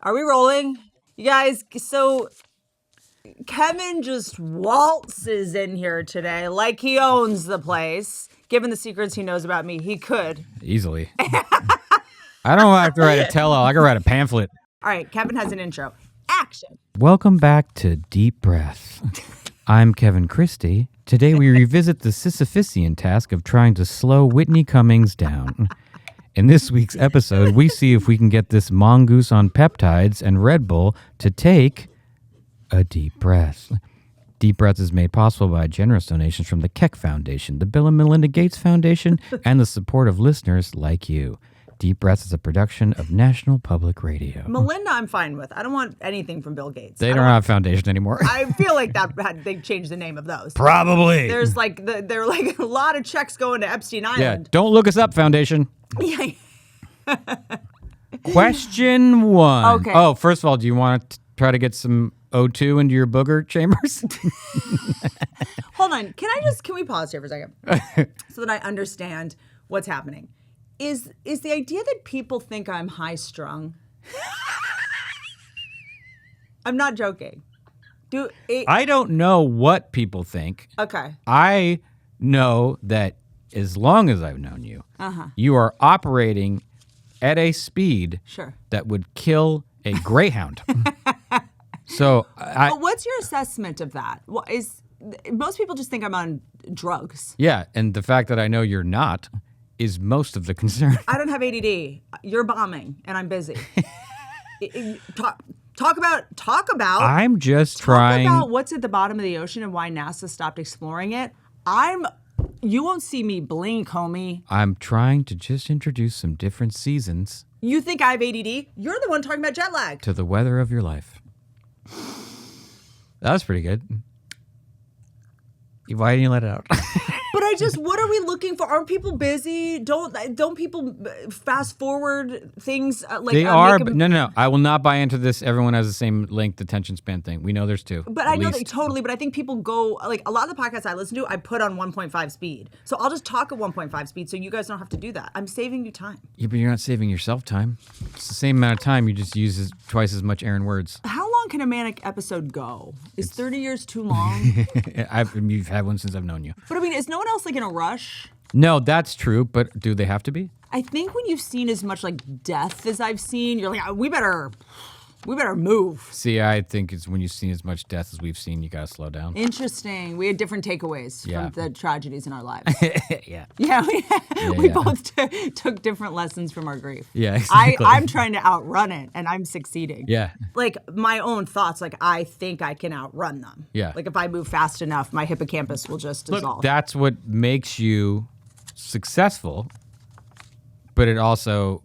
Are we rolling? You guys, so Kevin just waltzes in here today like he owns the place. Given the secrets he knows about me, he could. Easily. I don't have to write a tell-all. I can write a pamphlet. All right, Kevin has an intro. Action. Welcome back to Deep Breath. I'm Kevin Christy. Today we revisit the Sisyphusian task of trying to slow Whitney Cummings down. In this week's episode, we see if we can get this mongoose on peptides and Red Bull to take a deep breath. Deep Breath is made possible by generous donations from the Keck Foundation, the Bill and Melinda Gates Foundation, and the support of listeners like you. Deep Breath is a production of National Public Radio. Melinda, I'm fine with. I don't want anything from Bill Gates. They don't have foundation anymore. I feel like they changed the name of those. Probably. There's there are like a lot of checks going to Epstein Island. Yeah, don't look us up, Foundation. Yeah. Question one. Okay. Oh, first of all, do you want to try to get some O2 into your booger chambers? Hold on. Can we pause here for a second so that I understand what's happening? Is the idea that people think I'm high strung? I'm not joking. I don't know what people think. Okay. I know that as long as I've known you, you are operating at a speed that would kill a greyhound. So, but what's your assessment of that? Most people just think I'm on drugs. Yeah, and the fact that I know you're not is most of the concern. I don't have ADD. You're bombing, and I'm busy. Talk about. I'm just trying. Talk about what's at the bottom of the ocean and why NASA stopped exploring it. You won't see me blink, homie. I'm trying to just introduce some different seasons. You think I have ADD? You're the one talking about jet lag. To the weather of your life. That was pretty good. Why didn't you let it out? But what are we looking for? Aren't people busy? Don't people fast forward things? They are. No. I will not buy into this. Everyone has the same length attention span thing. We know there's two. But I know that totally. But I think people go, like a lot of the podcasts I listen to, I put on 1.5 speed. So I'll just talk at 1.5 speed so you guys don't have to do that. I'm saving you time. Yeah, but you're not saving yourself time. It's the same amount of time. You just use twice as much Aaron words. How long can a manic episode go? Is 30 years too long? You've had one since I've known you. But I mean, is no one else like in a rush? No, that's true. But do they have to be? I think when you've seen as much like death as I've seen, you're like, we better move. See, I think it's when you've seen as much death as we've seen, you gotta slow down. Interesting. We had different takeaways from the tragedies in our lives. Yeah. Yeah, we both took different lessons from our grief. Yeah, exactly. I'm trying to outrun it, and I'm succeeding. Yeah. Like, my own thoughts, like, I think I can outrun them. Yeah. Like, if I move fast enough, my hippocampus will just dissolve. Look, that's what makes you successful, but it also,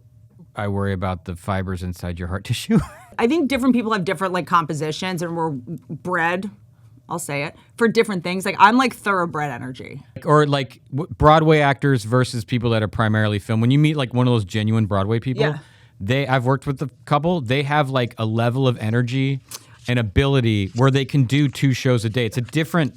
I worry about the fibers inside your heart tissue. I think different people have different like compositions, and we're bred, I'll say it, for different things. Like I'm like thoroughbred energy. Or like Broadway actors versus people that are primarily film. When you meet like one of those genuine Broadway people, I've worked with a couple, they have like a level of energy and ability where they can do 2 shows a day. It's a different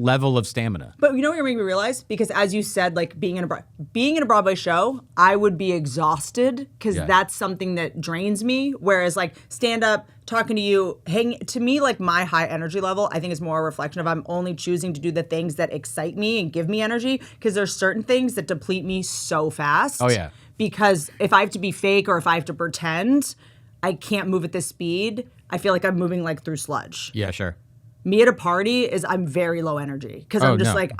level of stamina. But you know what you're making me realize? Because as you said, like being in a Broadway show, I would be exhausted because that's something that drains me. Whereas like stand up, talking to you, to me, like my high energy level, I think is more a reflection of I'm only choosing to do the things that excite me and give me energy, because there's certain things that deplete me so fast. Oh yeah. Because if I have to be fake or if I have to pretend, I can't move at this speed. I feel like I'm moving like through sludge. Yeah, sure. Me at a party I'm very low energy because I'm just like,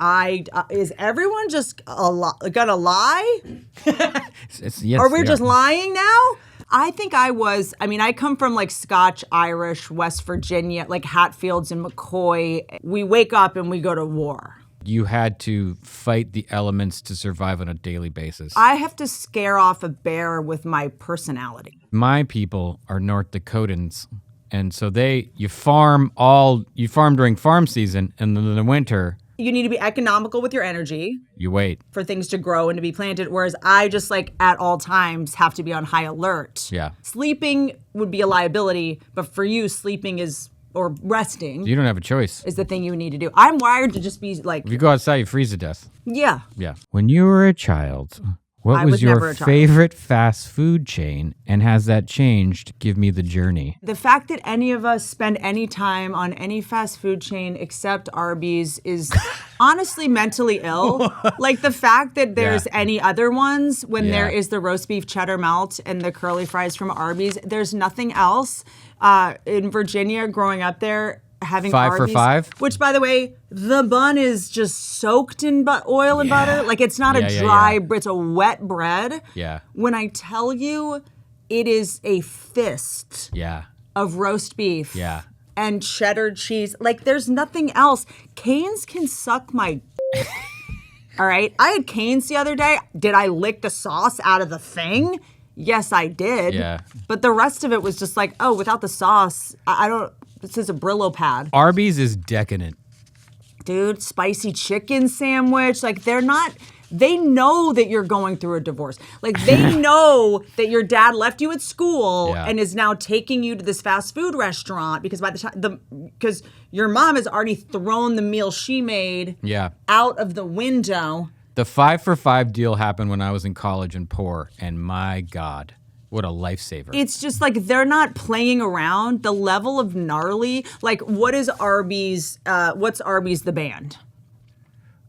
is everyone just gonna lie? Yes, or we're just lying now? I think I come from like Scotch, Irish, West Virginia, like Hatfields and McCoy. We wake up and we go to war. You had to fight the elements to survive on a daily basis. I have to scare off a bear with my personality. My people are North Dakotans. And so you farm during farm season, and then in the winter, you need to be economical with your energy. You wait for things to grow and to be planted, whereas I just like at all times have to be on high alert. Yeah. Sleeping would be a liability, but for you, sleeping or resting. You don't have a choice. Is the thing you need to do. I'm wired to just be like. If you go outside, you freeze to death. Yeah. Yeah. When you were a child, What I was your never a target. favorite fast food chain, and has that changed? Give me the journey. The fact that any of us spend any time on any fast food chain except Arby's is honestly mentally ill. Like the fact that there's any other ones when there is the roast beef cheddar melt and the curly fries from Arby's, there's nothing else. In Virginia, growing up there, having 5 Arby's, for $5. which by the way, the bun is just soaked in oil and butter. Like it's not a dry, it's a wet bread. Yeah. When I tell you, it is a fist of roast beef and cheddar cheese. Like there's nothing else. Cane's can suck my all right. I had Cane's the other day. Did I lick the sauce out of the thing? Yes, I did. Yeah. But the rest of it was just like, oh, without the sauce, I don't. This is a Brillo pad. Arby's is decadent. Dude, spicy chicken sandwich. Like they know that you're going through a divorce. Like they know that your dad left you at school and is now taking you to this fast food restaurant because by the time because your mom has already thrown the meal she made out of the window. The 5 for $5 deal happened when I was in college and poor, and my God, what a lifesaver. It's just like they're not playing around. The level of gnarly, like what is Arby's, what's Arby's the band?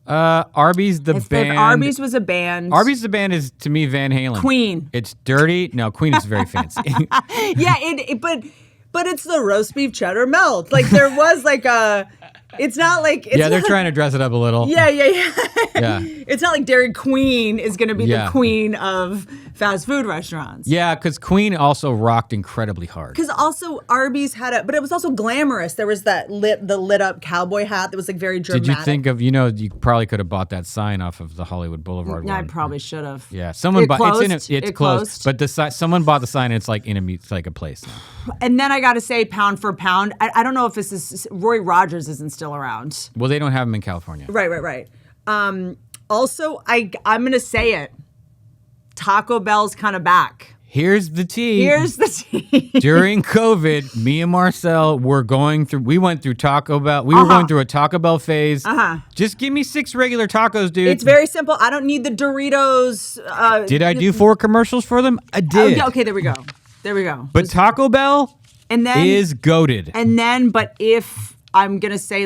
Arby's the band. If Arby's was a band. Arby's the band is, to me, Van Halen. Queen. It's dirty. No, Queen is very fancy. But it's the roast beef cheddar melt. Like there was like a... It's not like... they're trying to dress it up a little. Yeah. Yeah. It's not like Dairy Queen is going to be the queen of fast food restaurants. Yeah, because Queen also rocked incredibly hard. Because also Arby's had but it was also glamorous. There was the lit up cowboy hat that was like very dramatic. Did you think of, you probably could have bought that sign off of the Hollywood Boulevard one. I probably should have. Yeah, someone bought it's closed. But someone bought the sign and it's like it's like a place now. And then I got to say, pound for pound, I don't know if this is Roy Rogers isn't still around. Well, they don't have them in California. Right. Also, I'm going to say it. Taco Bell's kind of back. Here's the tea. During COVID, me and Marcel we went through Taco Bell. We were going through a Taco Bell phase. Just give me 6 regular tacos, dude. It's very simple. I don't need the Doritos. Did I do 4 commercials for them? I did. Okay, there we go. But Taco Bell is goated. And then, but if I'm going to say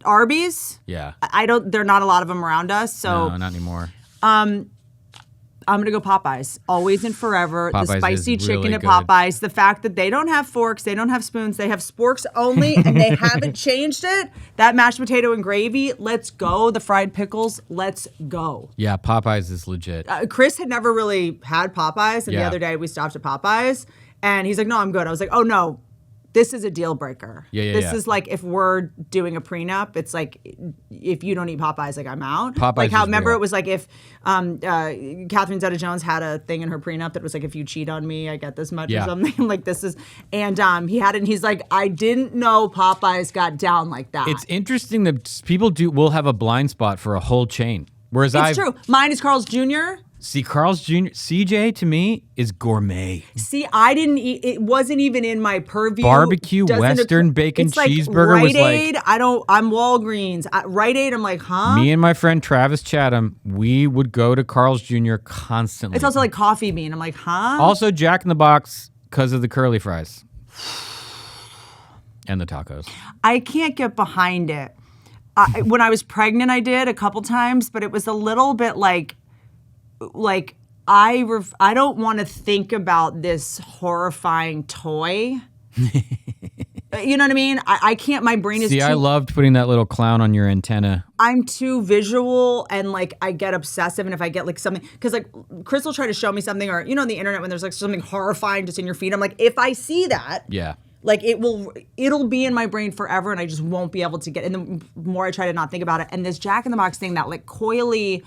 Arby's. Yeah. There are not a lot of them around us. So no, not anymore. I'm going to go Popeyes. Always and forever. Popeyes the spicy is chicken really at good. Popeyes. The fact that they don't have forks, they don't have spoons, they have sporks only, and they haven't changed it. That mashed potato and gravy, let's go. The fried pickles, let's go. Yeah, Popeyes is legit. Chris had never really had Popeyes, and the other day we stopped at Popeyes, and he's like, no, I'm good. I was like, oh, no. This is a deal breaker. This is like if we're doing a prenup, it's like if you don't eat Popeyes, like I'm out. Popeyes like how is remember real. it was like if Catherine Zeta-Jones had a thing in her prenup that was like if you cheat on me, I get this much or something. Like this is, and he had it, and he's like, I didn't know Popeyes got down like that. It's interesting that people will have a blind spot for a whole chain, whereas it's true. Mine is Carl's Jr. See, Carl's Jr. CJ to me is gourmet. See, I didn't eat. It wasn't even in my purview. Barbecue Western bacon cheeseburger Rite was Aid, like. I'm Walgreens. Rite Aid. I'm like, huh? Me and my friend Travis Chatham, we would go to Carl's Jr. constantly. It's also like Coffee Bean. I'm like, huh? Also Jack in the Box because of the curly fries and the tacos. I can't get behind it. When I was pregnant, I did a couple times, but it was a little bit like I don't want to think about this horrifying toy. You know what I mean? I can't. My brain is. See, I loved putting that little clown on your antenna. I'm too visual, and like I get obsessive, and if I get like something, because like Chris will try to show me something, or on the internet when there's like something horrifying just in your feed, I'm like, if I see that, like it'll be in my brain forever, and I just won't be able to get. And the more I try to not think about it, and this Jack in the Box thing, that like coily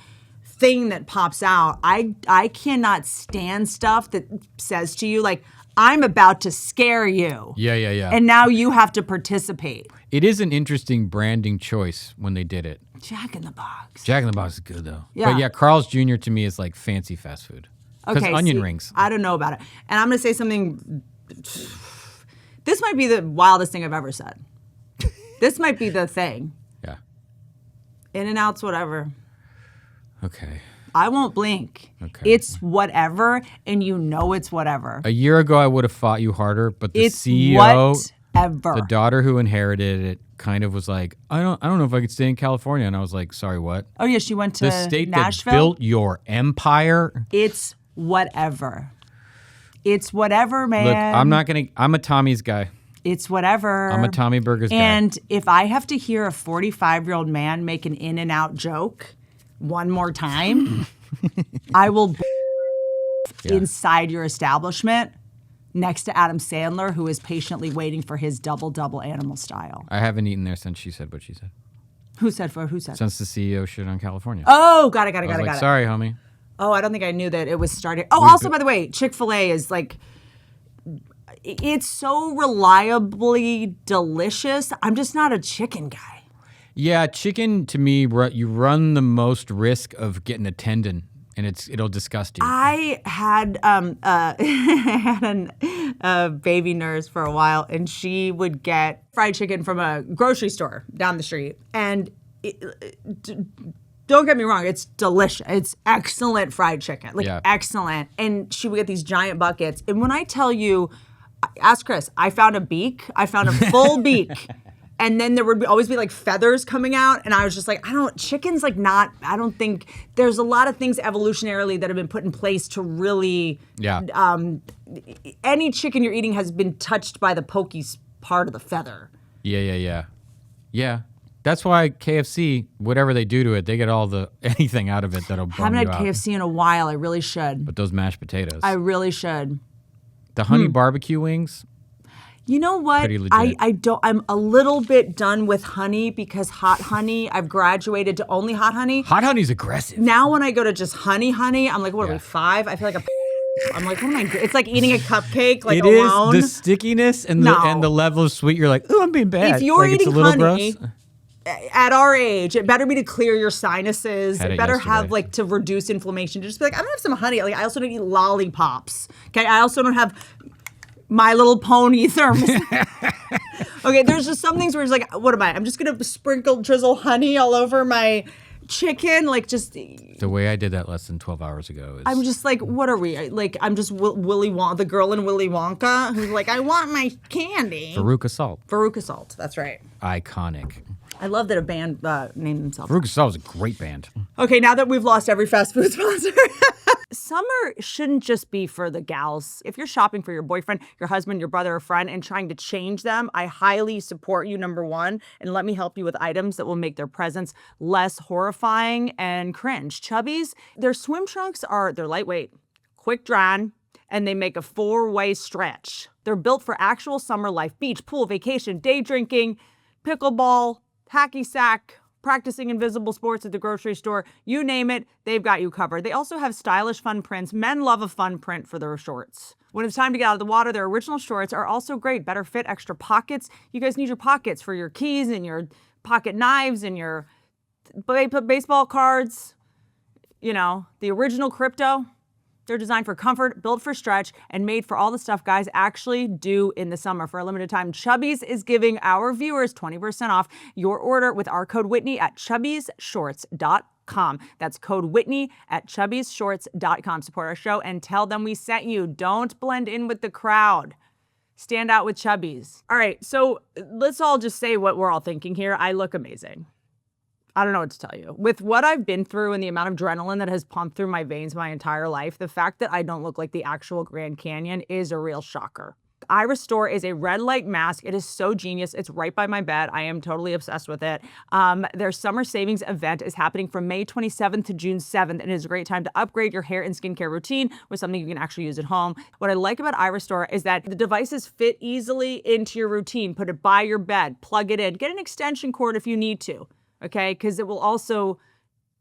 thing that pops out, I cannot stand stuff that says to you like, I'm about to scare you. Yeah. And now you have to participate. It is an interesting branding choice when they did it. Jack in the Box. Jack in the Box is good though. Yeah. But yeah, Carl's Jr. to me is like fancy fast food. Because onion rings. I don't know about it. And I'm going to say something. This might be the wildest thing I've ever said. This might be the thing. Yeah. In-N-Out's whatever. Okay. I won't blink. Okay. It's whatever, and you know it's whatever. A year ago, I would have fought you harder, but the It's CEO, whatever. the daughter who inherited it, kind of was like, I don't know if I could stay in California. And I was like, sorry, what? Oh, yeah, she went to The state Nashville. that built your empire. It's whatever. It's whatever, man. Look, I'm a Tommy's guy. It's whatever. I'm a Tommy Burgers guy. And if I have to hear a 45-year-old man make an in-and-out joke one more time, I will inside your establishment next to Adam Sandler, who is patiently waiting for his double animal style. I haven't eaten there since she said what she said. Who said? Since the CEO shit on California. Oh, got it. Sorry, homie. Oh, I don't think I knew that it was started. Oh, also, by the way, Chick-fil-A is like, it's so reliably delicious. I'm just not a chicken guy. Yeah, chicken to me, you run the most risk of getting a tendon, and it'll disgust you. I had a baby nurse for a while, and she would get fried chicken from a grocery store down the street. And don't get me wrong, it's delicious. It's excellent fried chicken, excellent. And she would get these giant buckets. And when I tell you, ask Chris, I found a full beak. And then there would always be like feathers coming out. And I was just like, I don't think there's a lot of things evolutionarily that have been put in place to really, any chicken you're eating has been touched by the pokey part of the feather. Yeah. That's why KFC, whatever they do to it, they get anything out of it that'll bum you out. I haven't had KFC in a while. I really should. But those mashed potatoes. I really should. The honey barbecue wings. You know what? Pretty legit. I'm a little bit done with honey because hot honey, I've graduated to only hot honey. Hot honey's aggressive. Now when I go to just honey, I'm like, what are we, 5? I feel like I'm like, what am I? It's like eating a cupcake, like alone. It is the stickiness and the level of sweet. You're like, ooh, I'm being bad. If you're like, eating it's a little honey, gross. At our age, it better be to clear your sinuses. Had It it better yesterday. have like to reduce inflammation. Just be like, I'm gonna have some honey. Like I also don't eat lollipops. Okay, I also don't have My Little Pony thermos. Okay, there's just some things where it's like, what am I? I'm just gonna drizzle honey all over my chicken, like just. The way I did that less than 12 hours ago is. I'm just like, what are we? Like, I'm just Willy Wonka, the girl in Willy Wonka, who's like, I want my candy. Veruca Salt. Veruca Salt, that's right. Iconic. I love that a band named themselves. Veruca Salt was a great band. Okay, now that we've lost every fast food sponsor. Summer shouldn't just be for the gals. If you're shopping for your boyfriend, your husband, your brother, or friend, and trying to change them, I highly support you, number one, and let me help you with items that will make their presence less horrifying and cringe. Chubbies, their swim trunks they're lightweight, quick drying, and they make a 4-way stretch. They're built for actual summer life: beach, pool, vacation, day drinking, pickleball, hacky sack, practicing invisible sports at the grocery store, you name it, they've got you covered. They also have stylish fun prints. Men love a fun print for their shorts. When it's time to get out of the water, their original shorts are also great. Better fit, extra pockets. You guys need your pockets for your keys and your pocket knives and your baseball cards. You know, the original crypto. They're designed for comfort, built for stretch, and made for all the stuff guys actually do in the summer. For a limited time, Chubbies is giving our viewers 20% off your order with our code Whitney at chubbiesshorts.com. That's code Whitney at chubbiesshorts.com. Support our show and tell them we sent you. Don't blend in with the crowd. Stand out with Chubbies. All right, so let's all just say what we're all thinking here. I look amazing. I don't know what to tell you. With what I've been through and the amount of adrenaline that has pumped through my veins my entire life, the fact that I don't look like the actual Grand Canyon is a real shocker. iRestore is a red light mask. It is so genius. It's right by my bed. I am totally obsessed with it. Their summer savings event is happening from May 27th to June 7th, and it is a great time to upgrade your hair and skincare routine with something you can actually use at home. What I like about iRestore is that the devices fit easily into your routine. Put it by your bed, plug it in, get an extension cord if you need to. Okay, because it will also,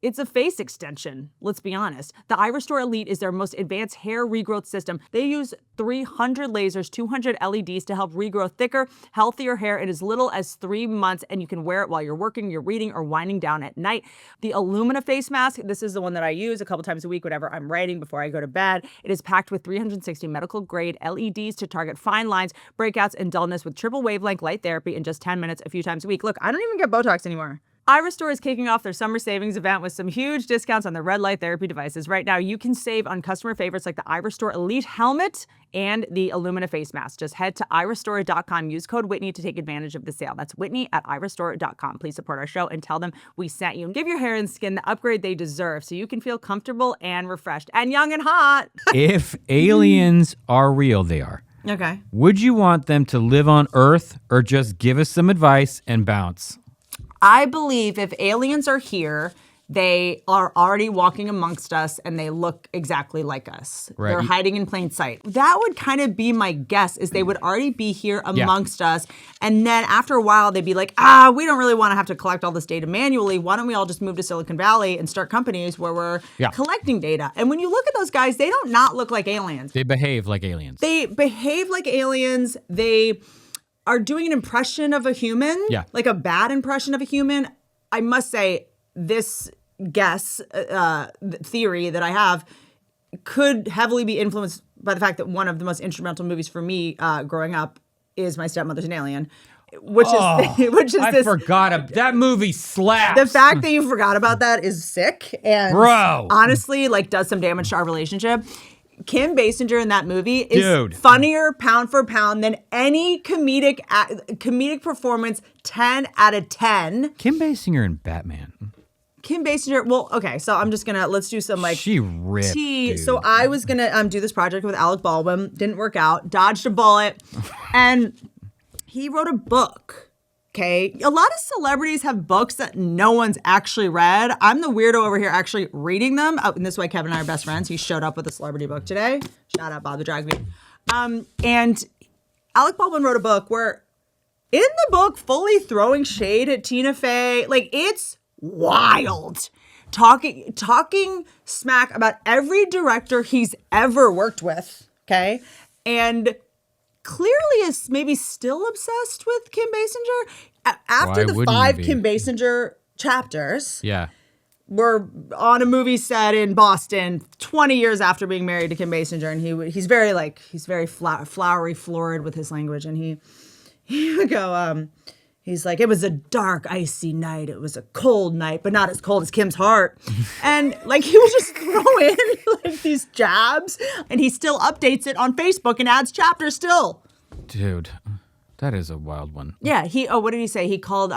it's a face extension, let's be honest. The iRestore Elite is their most advanced hair regrowth system. They use 300 lasers, 200 LEDs to help regrow thicker, healthier hair in as little as 3 months, and you can wear it while you're working, you're reading, or winding down at night. The Illumina face mask, this is the one that I use a couple times a week whenever I'm writing before I go to bed. It is packed with 360 medical-grade LEDs to target fine lines, breakouts, and dullness with triple wavelength light therapy in just 10 minutes a few times a week. Look, I don't even get Botox anymore. iRestore is kicking off their summer savings event with some huge discounts on their red light therapy devices. Right now, you can save on customer favorites like the iRestore Elite Helmet and the Illumina Face Mask. Just head to iRestore.com. Use code Whitney to take advantage of the sale. That's Whitney at iRestore.com. Please support our show and tell them we sent you. And give your hair and skin the upgrade they deserve so you can feel comfortable and refreshed and young and hot. If aliens are real, they are. Okay. Would you want them to live on Earth or just give us some advice and bounce? I believe if aliens are here, they are already walking amongst us and they look exactly like us. Right. They're hiding in plain sight. That would kind of be my guess, is they would already be here amongst us. And then after a while, they'd be like, we don't really want to have to collect all this data manually. Why don't we all just move to Silicon Valley and start companies where we're collecting data? And when you look at those guys, they don't not look like aliens. They behave like aliens. They behave like aliens. They are doing an impression of a human, like a bad impression of a human. I must say, this guess, theory that I have could heavily be influenced by the fact that one of the most instrumental movies for me growing up is My Stepmother's an Alien, which is I forgot that movie slaps. The fact that you forgot about that is sick and honestly like does some damage to our relationship. Kim Basinger in that movie is funnier pound for pound than any comedic performance, 10 out of 10. Kim Basinger in Batman. Kim Basinger, well, okay, so I'm just gonna, let's do some like she ripped, dude. So I was gonna do this project with Alec Baldwin, didn't work out, dodged a bullet, and he wrote a book. Okay, a lot of celebrities have books that no one's actually read. I'm the weirdo over here actually reading them. Oh, and this is why Kevin and I are best friends. He showed up with a celebrity book today. Shout out Bob the Drag Queen. And Alec Baldwin wrote a book where, in the book, fully throwing shade at Tina Fey. Like, it's wild. Talking smack about every director he's ever worked with. Okay, and clearly is maybe still obsessed with Kim Basinger. After the 5 Kim Basinger chapters, we're on a movie set in Boston 20 years after being married to Kim Basinger, and he's very flowery, florid with his language, and he would go, he's like, it was a dark, icy night. It was a cold night, but not as cold as Kim's heart. And like he would just throw in like these jabs, and he still updates it on Facebook and adds chapters still. Dude, that is a wild one. Yeah, what did he say? He called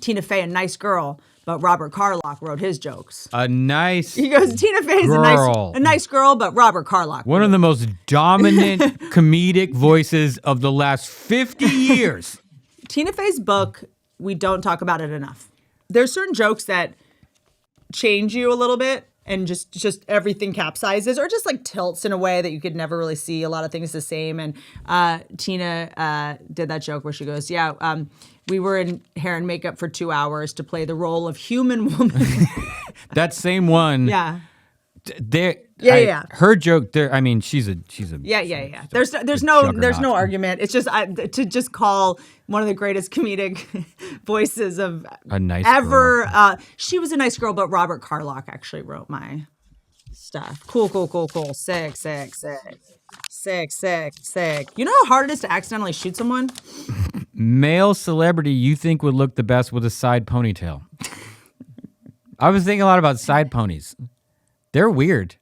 Tina Fey a nice girl, but Robert Carlock wrote his jokes. He goes, Tina Fey's a nice girl, but Robert Carlock. One of the most dominant comedic voices of the last 50 years. Tina Fey's book, we don't talk about it enough. There's certain jokes that change you a little bit and just everything capsizes or just like tilts in a way that you could never really see a lot of things the same. And Tina did that joke where she goes, we were in hair and makeup for 2 hours to play the role of human woman. That same one. Yeah. Her joke there. I mean, she's a. There's no argument. It's just to just call one of the greatest comedic voices of a nice ever. Girl. She was a nice girl, but Robert Carlock actually wrote my stuff. Cool. Sick. You know how hard it is to accidentally shoot someone? Male celebrity you think would look the best with a side ponytail? I was thinking a lot about side ponies. They're weird.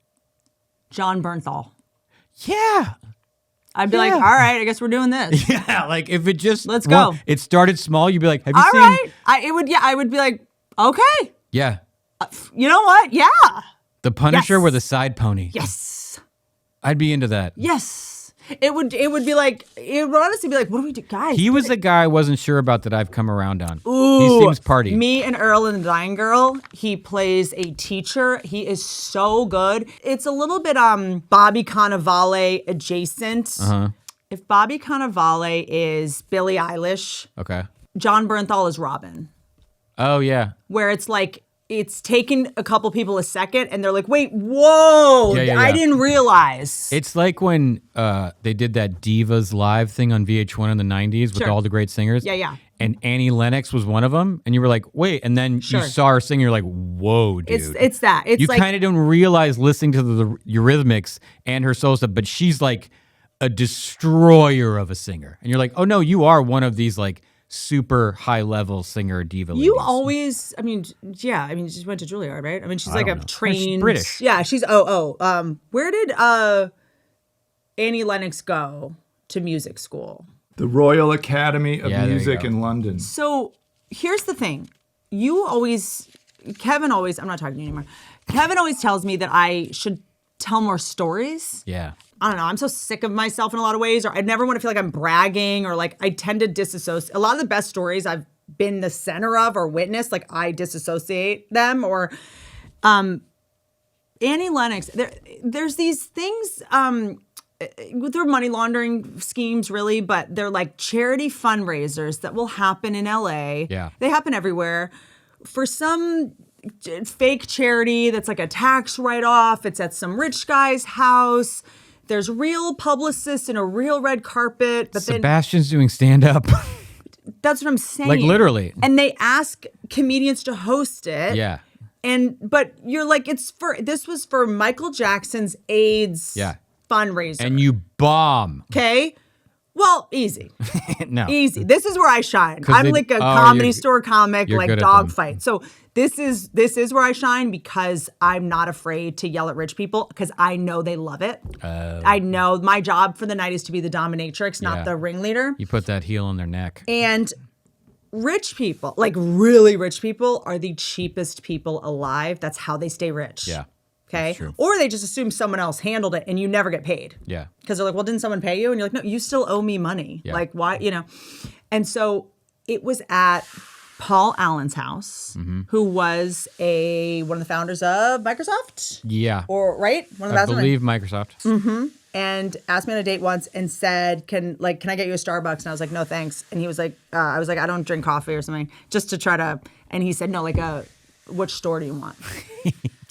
John Bernthal. Yeah. I'd be like, all right, I guess we're doing this. Yeah, like if it just let's go. It started small, you'd be like, have you seen? All right. I would be like, okay. Yeah. You know what? Yeah. The Punisher with a side pony. Yes. I'd be into that. Yes. It would honestly be like, what do we do, guys? He was the guy I wasn't sure about that I've come around on. Ooh, he seems party. Me and Earl and the Dying Girl. He plays a teacher. He is so good. It's a little bit Bobby Cannavale adjacent. Uh-huh. If Bobby Cannavale is Billie Eilish, okay, John Bernthal is Robin. Oh yeah. Where it's like it's taken a couple people a second and they're like, wait, whoa, I didn't realize. It's like when they did that Divas Live thing on VH1 in the 90s with all the great singers. Yeah. And Annie Lennox was one of them. And you were like, wait. And then you saw her sing. You're like, whoa, dude. It's that. It's you like, kind of don't realize listening to the Eurythmics and her solo stuff, but she's like a destroyer of a singer. And you're like, oh no, you are one of these like super high level singer diva. You ladies. always, I mean, yeah, I mean, she went to Juilliard, right? I mean, she's like a trained She's British. Yeah, she's where did Annie Lennox go to music school? The Royal Academy of Yeah, there you Music go. in London. So here's the thing. Kevin always, I'm not talking to you anymore. Kevin always tells me that I should tell more stories. Yeah. I don't know. I'm so sick of myself in a lot of ways, or I never want to feel like I'm bragging, or like I tend to disassociate. A lot of the best stories I've been the center of or witnessed, like I disassociate them. Or Annie Lennox, there's these things, they're money laundering schemes really, but they're like charity fundraisers that will happen in LA. Yeah. They happen everywhere. For some fake charity that's like a tax write-off, it's at some rich guy's house. There's real publicists and a real red carpet. But Sebastian's doing stand-up. that's what I'm saying. Like literally. And they ask comedians to host it. Yeah. But you're like, this was for Michael Jackson's AIDS fundraiser. And you bomb. Okay. Well, easy. No. Easy. This is where I shine. I'm like a comedy store comic, like dogfight. So this is where I shine because I'm not afraid to yell at rich people because I know they love it. I know my job for the night is to be the dominatrix, not the ringleader. You put that heel in their neck. And rich people, like really rich people, are the cheapest people alive. That's how they stay rich. Yeah. Okay. Or they just assume someone else handled it and you never get paid. Yeah. Because they're like, well, didn't someone pay you? And you're like, no, you still owe me money. Yeah. Like, why, And so it was at Paul Allen's house, who was one of the founders of Microsoft. Yeah. Or, right? One of the I believe Microsoft. and asked me on a date once and said, can I get you a Starbucks? And I was like, no, thanks. And he was like, I was like, I don't drink coffee or something, just to try to, and he said, no, like which store do you want?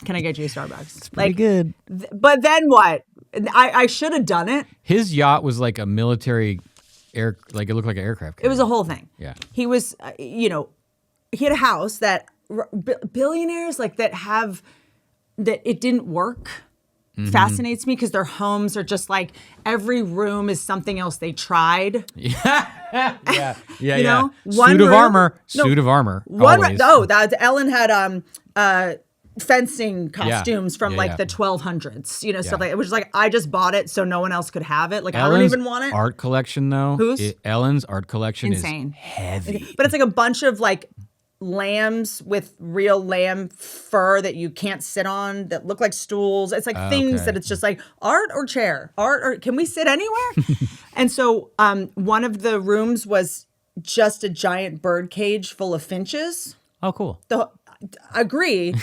Can I get you a Starbucks? It's pretty good. But then what? I should have done it. His yacht was like a military it looked like an aircraft carrier. It was a whole thing. Yeah. He was, he had a house that billionaires like that it didn't work. Fascinates me because their homes are just like every room is something else they tried. Yeah. One Suit of armor. Always. Ellen had fencing costumes from like the 1200s, stuff like it was just like I just bought it so no one else could have it. Like Ellen's I don't even want it. Art collection though. Ellen's art collection insane. Is heavy. But it's like a bunch of like lambs with real lamb fur that you can't sit on that look like stools. It's like things that it's just like art or chair, art or can we sit anywhere? And so one of the rooms was just a giant bird cage full of finches. Oh, cool. Agree.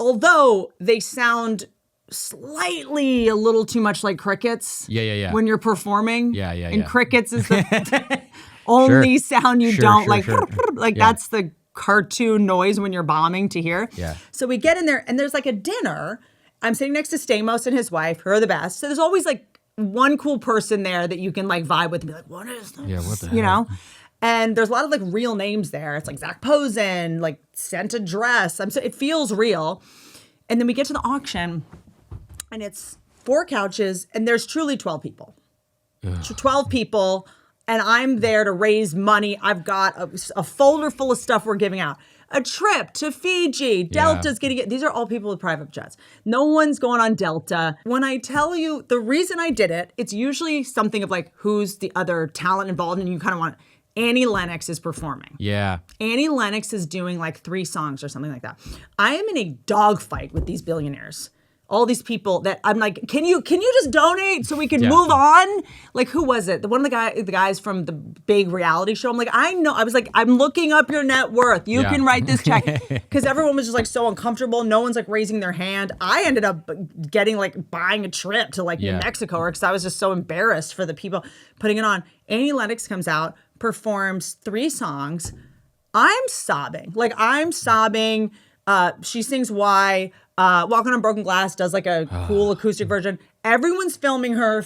Although they sound slightly a little too much like crickets. Yeah. When you're performing. Yeah. And crickets is the only sound you don't like. Like that's the cartoon noise when you're bombing to hear. Yeah. So we get in there and there's like a dinner. I'm sitting next to Stamos and his wife, who are the best. So there's always like one cool person there that you can like vibe with and be like, what is this? Yeah, what the hell? And there's a lot of like real names there. It's like Zach Posen, like sent a dress. It feels real. And then we get to the auction and it's 4 couches and there's truly 12 people. 12 people. And I'm there to raise money. I've got a folder full of stuff we're giving out. A trip to Fiji. Delta's getting it. These are all people with private jets. No one's going on Delta. When I tell you the reason I did it, it's usually something of like, who's the other talent involved? And you kind of want Annie Lennox is performing. Yeah. Annie Lennox is doing like 3 songs or something like that. I am in a dogfight with these billionaires. All these people that I'm like, can you just donate so we can move on? Like, who was it? One of the guys from the big reality show. I'm like, I know. I was like, I'm looking up your net worth. You can write this check. Because everyone was just like so uncomfortable. No one's like raising their hand. I ended up buying a trip to like New Mexico because I was just so embarrassed for the people putting it on. Annie Lennox comes out, performs 3 songs. I'm sobbing. She sings Why. Walking on Broken Glass does like a cool acoustic version. Everyone's filming her.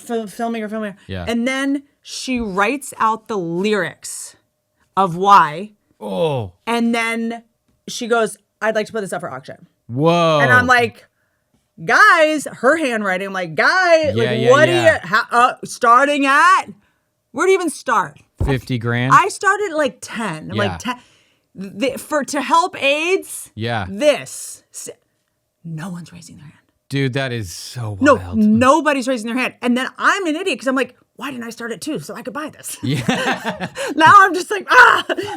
Yeah. And then she writes out the lyrics of Why. Oh. And then she goes, I'd like to put this up for auction. Whoa. And I'm like, guys, her handwriting. I'm like, what are you, starting at? Where do you even start? 50 grand? I started at like 10. I'm like 10. To help AIDS, this. No one's raising their hand. Dude, that is so wild. No, nobody's raising their hand. And then I'm an idiot because I'm like, why didn't I start at 2 so I could buy this? Yeah. Now I'm just like,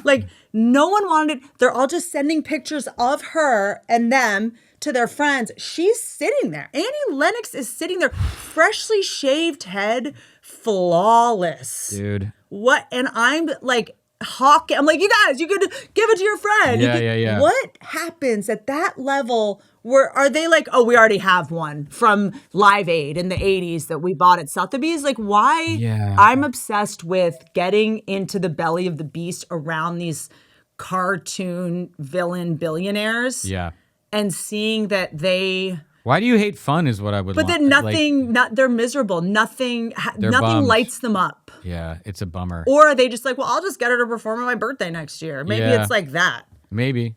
like no one wanted it. They're all just sending pictures of her and them to their friends. She's sitting there. Annie Lennox is sitting there, freshly shaved head, flawless. Dude. What? And I'm like, I'm like, you guys, you could give it to your friend. Yeah. What happens at that level? Are they like, oh, we already have one from Live Aid in the 80s that we bought at Sotheby's? Like, why? Yeah. I'm obsessed with getting into the belly of the beast around these cartoon villain billionaires. Yeah. And seeing that they... Why do you hate fun is what I would But want. then nothing, they're miserable. Nothing bummed. lights them up. Yeah, it's a bummer. Or are they just like, well, I'll just get her to perform at my birthday next year. Maybe it's like that. Maybe.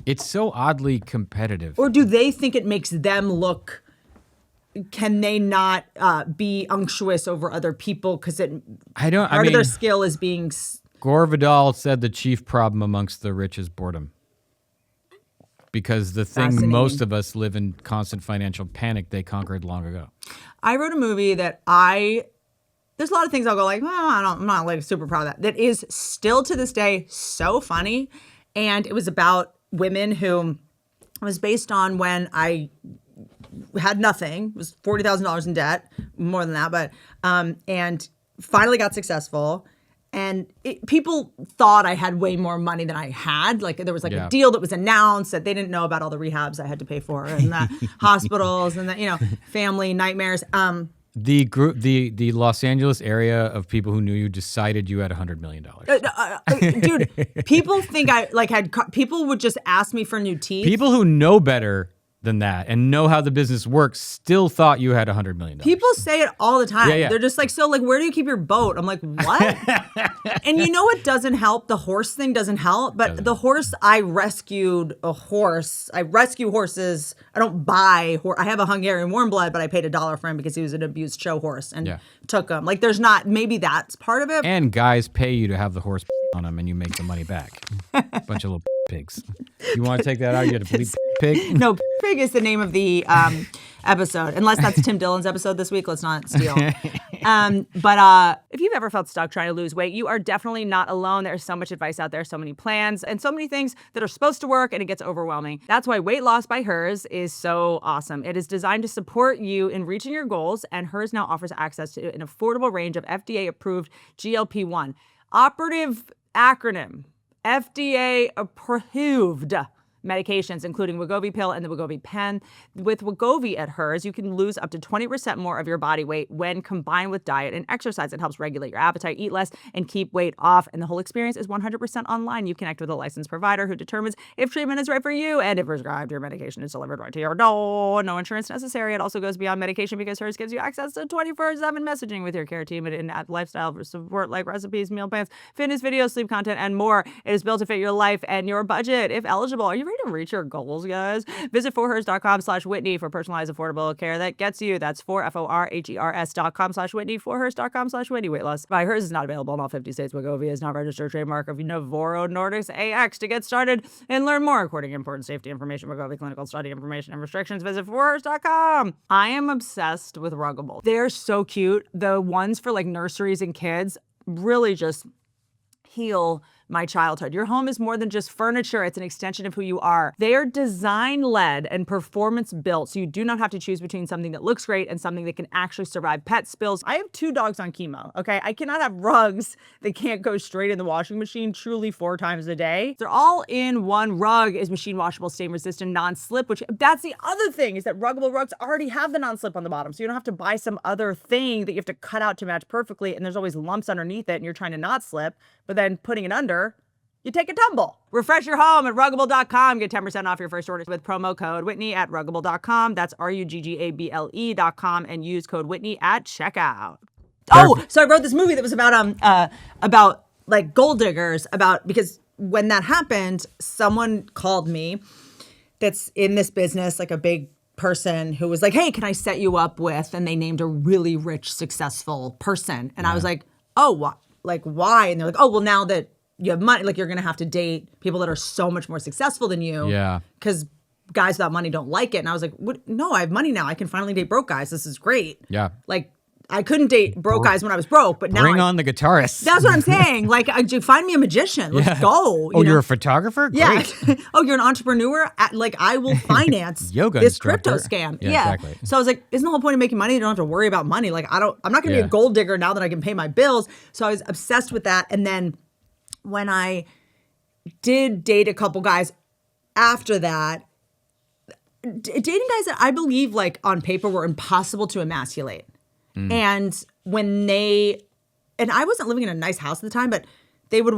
It's so oddly competitive. Or do they think it makes them look, can they not be unctuous over other people? Because part of their skill is being... Gore Vidal said the chief problem amongst the rich is boredom. Because the thing most of us live in constant financial panic they conquered long ago. I wrote a movie that there's a lot of things I'll go like, I'm not like super proud of that is still to this day so funny. And it was about women who was based on when I had nothing, was $40,000 in debt, more than that, but, and finally got successful. And people thought I had way more money than I had. Like there was like a deal that was announced that they didn't know about all the rehabs I had to pay for and the hospitals and the, family nightmares. The Los Angeles area of people who knew you decided you had $100 million. Dude, people think people would just ask me for new teeth. People who know better than that and know how the business works still thought you had $100 million. People say it all the time. Yeah. They're just like, so like, where do you keep your boat? I'm like, what? And you know what doesn't help? The horse thing doesn't help. But the horse, I rescued a horse. I rescue horses. I don't buy I have a Hungarian warm blood, but I paid $1 for him because he was an abused show horse and took him. Like there's not, maybe that's part of it. And guys pay you to have the horse on them and you make the money back. Bunch of little pigs. You want to take that out? You had to bleep pig? No, pig is the name of the episode. Unless that's Tim Dillon's episode this week, let's not steal. But if you've ever felt stuck trying to lose weight, you are definitely not alone. There's so much advice out there, so many plans, and so many things that are supposed to work, and it gets overwhelming. That's why Weight Loss by Hers is so awesome. It is designed to support you in reaching your goals, and Hers now offers access to an affordable range of FDA-approved GLP-1. Operative acronym, FDA-approved medications, including Wegovy pill and the Wegovy pen. With Wegovy at Hers, you can lose up to 20% more of your body weight when combined with diet and exercise. It helps regulate your appetite, eat less, and keep weight off. And the whole experience is 100% online. You connect with a licensed provider who determines if treatment is right for you and if prescribed, your medication is delivered right to your door. No insurance necessary. It also goes beyond medication because Hers gives you access to 24/7 messaging with your care team and lifestyle support like recipes, meal plans, fitness videos, sleep content, and more. It is built to fit your life and your budget. If eligible, are you ready to reach your goals, guys? Visit forhers.com/Whitney for personalized, affordable care that gets you. That's forhers.com/Whitney, forhers.com/Whitney. Weight Loss by Hers is not available in all 50 states. Wegovy is not registered trademark of Novo Nordisk AX. To get started and learn more, according to important safety information, Wegovy clinical study information and restrictions, visit forhers.com. I am obsessed with RUGGABLE. They're so cute. The ones for like nurseries and kids really just heal my childhood. Your home is more than just furniture. It's an extension of who you are. They are design-led and performance-built, so you do not have to choose between something that looks great and something that can actually survive pet spills. I have 2 dogs on chemo, okay? I cannot have rugs that can't go straight in the washing machine truly 4 times a day. They're all in one. Rug is machine washable, stain-resistant, non-slip, which that's the other thing, is that RUGGABLE rugs already have the non-slip on the bottom, so you don't have to buy some other thing that you have to cut out to match perfectly, and there's always lumps underneath it, and you're trying to not slip, but then putting it under, you take a tumble. Refresh your home at ruggable.com. Get 10% off your first order with promo code Whitney at ruggable.com. That's RUGGABLE.com, and use code Whitney at checkout. Oh, so I wrote this movie that was about like gold diggers, because when that happened, someone called me that's in this business, like a big person who was like, hey, can I set you up with, and they named a really rich, successful person. And I was like, oh, why? And they're like, oh, well, now that you have money, like you're going to have to date people that are so much more successful than you. Yeah. Because guys without money don't like it. And I was like, what? No, I have money now. I can finally date broke guys. This is great. Yeah. Like, I couldn't date broke guys when I was broke, but now Bring on the guitarists. That's what I'm saying. Like, find me a magician. Let's go. Oh, you're a photographer? Great. Yeah. Oh, you're an entrepreneur? Like, I will finance Yoga this instructor. crypto scam. Yeah, exactly. So I was like, isn't the whole point of making money? You don't have to worry about money. Like, I'm not going to be a gold digger now that I can pay my bills. So I was obsessed with that. And then when I did date a couple guys after that, dating guys that I believe, like, on paper were impossible to emasculate. And when and I wasn't living in a nice house at the time, but they would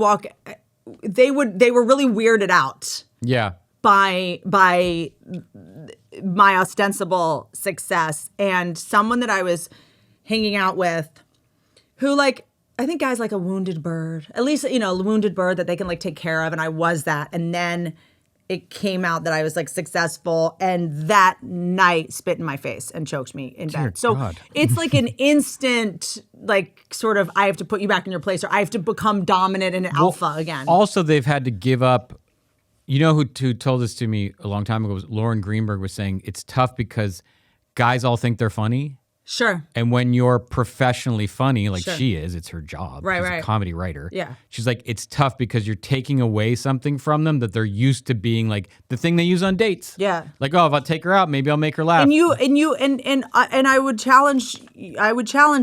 they were really weirded out. Yeah. By my ostensible success. And someone that I was hanging out with who, like, I think guys like a wounded bird, at least, a wounded bird that they can, like, take care of. And I was that. And then it came out that I was, like, successful, and that night spit in my face and choked me in bed. So it's like an instant, like, sort of, I have to put you back in your place, or I have to become dominant and alpha again. Also, they've had to give up. You know who told this to me a long time ago was Lauren Greenberg was saying it's tough because guys all think they're funny. Sure. And when you're professionally funny, like she is, it's her job. Right, She's right. a comedy writer. Yeah. She's like, it's tough because you're taking away something from them that they're used to being, like the thing they use on dates. Yeah. Like, oh, if I take her out, maybe I'll make her laugh. And I would challenge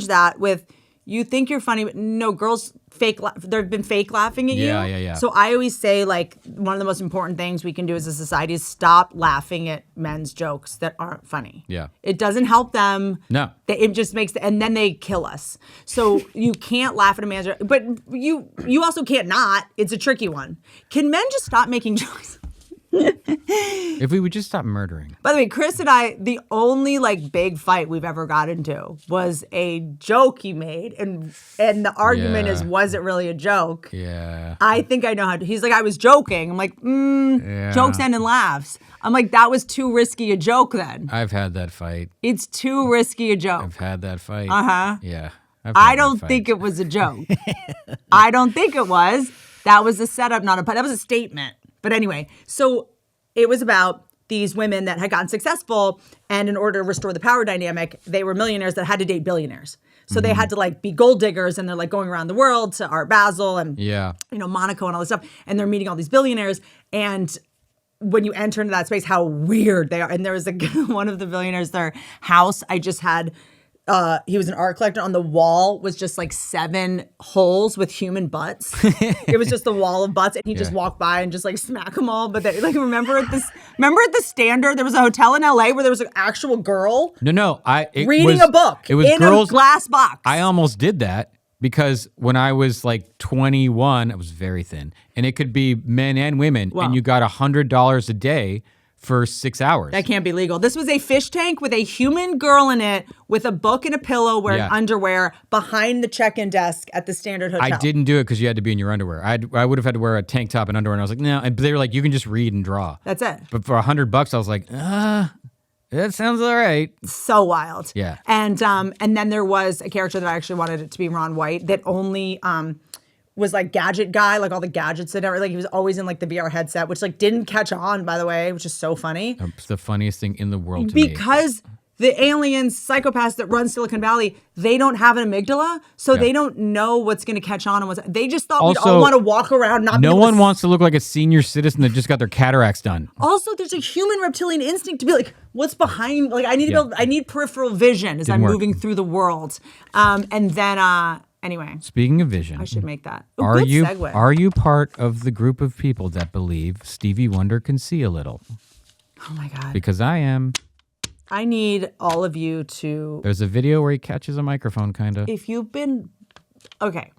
that with, you think you're funny, but no, girls they've been fake laughing at you. Yeah. So I always say, like, one of the most important things we can do as a society is stop laughing at men's jokes that aren't funny. Yeah. It doesn't help them. No. It just makes, and then they kill us. So you can't laugh at a man's joke, but you also can't not. It's a tricky one. Can men just stop making jokes? If we would just stop murdering. By the way, Chris and I, the only, like, big fight we've ever got into was a joke he made, and the argument is, was it really a joke? Yeah. I think I know how to. He's like, I was joking. I'm like, jokes end in laughs. I'm like, that was too risky a joke then. I've had that fight. It's too risky a joke. I've had that fight. Uh-huh. Yeah. I don't think it was a joke. I don't think it was. That was a setup, not a that was a statement. But anyway, so it was about these women that had gotten successful, and in order to restore the power dynamic, they were millionaires that had to date billionaires. So they had to, like, be gold diggers, and they're, like, going around the world to Art Basel and Monaco and all this stuff, and they're meeting all these billionaires. And when you enter into that space, how weird they are. And there was one of the billionaires, their house, I just had. He was an art collector. On the wall was just, like, 7 holes with human butts. It was just the wall of butts, and he just walked by and just, like, smack them all. But they, like, remember at the Standard, there was a hotel in LA where there was an actual girl. No, reading a book. It was in girls, a glass box. I almost did that because when I was like 21, I was very thin, and it could be men and women, and you got $100 a day for 6 hours. That can't be legal. This was a fish tank with a human girl in it with a book and a pillow wearing underwear behind the check-in desk at the Standard Hotel. I didn't do it because you had to be in your underwear. I would have had to wear a tank top and underwear, and I was like, no. And they were like, you can just read and draw. That's it. But for $100, I was like, that sounds all right. So wild. Yeah. And then there was a character that I actually wanted it to be Ron White that only was, like, gadget guy, like all the gadgets and everything. Like, he was always in, like, the VR headset, which, like, didn't catch on, by the way, which is so funny. It's the funniest thing in the world to me. Because the aliens, psychopaths that run Silicon Valley, they don't have an amygdala, so they don't know what's going to catch on and what's. They just thought we'd all want to walk around. No one wants to look like a senior citizen that just got their cataracts done. Also, there's a human reptilian instinct to be like, what's behind? Like, I need to I need peripheral vision as I'm moving through the world. And then. Anyway, speaking of vision, I should make that. Are good you segue. Are you part of the group of people that believe Stevie Wonder can see a little? Oh my God! Because I am. I need all of you to. There's a video where he catches a microphone, kind of. If you've been, okay.